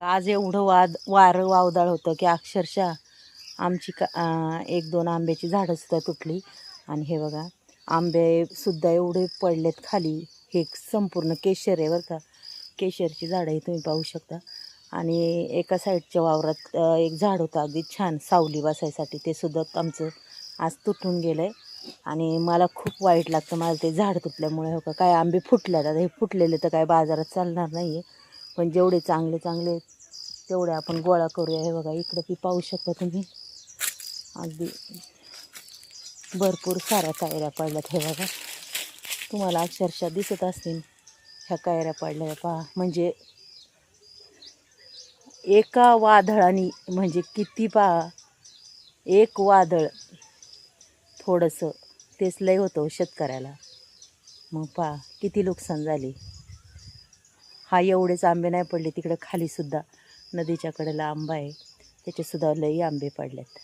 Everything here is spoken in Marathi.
आज एवढं वारं वावदाळ होतं की अक्षरशः आमची एक दोन आंब्याची झाडंसुद्धा तुटली. आणि हे बघा आंबेसुद्धा एवढे पडलेत खाली. हे संपूर्ण केशर आहे बरं का, केशरची झाडंही तुम्ही पाहू शकता. आणि एका साईडच्या वावरात एक झाड होतं अगदी छान सावली बसायसाठी, ते सुद्धा आमचं आज तुटून गेलं आहे. आणि मला खूप वाईट लागतं मला ते झाड तुटल्यामुळे. हो का, काय आंबे फुटल्यात. आता हे फुटलेले तर काय बाजारात चालणार नाही आहे, पण जेवढे चांगले चांगले तेवढे आपण गोळा करूया. हे बघा इकडं बी पाहू शकता तुम्ही, अगदी भरपूर साऱ्या कायऱ्या पडल्यात. हे बघा तुम्हाला अक्षरशः दिसत असतील ह्या कायऱ्या पडल्या पहा. म्हणजे एका वादळाने, म्हणजे किती पहा, एक वादळ थोडंसं तेच लय होतं शेतकऱ्याला. मग पहा किती नुकसान झाले. हा एवढेच आंबे नाही पडले, तिकडे खालीसुद्धा नदीच्या कडेला आंबा आहे, त्याचेसुद्धा लई आंबे पडलेत.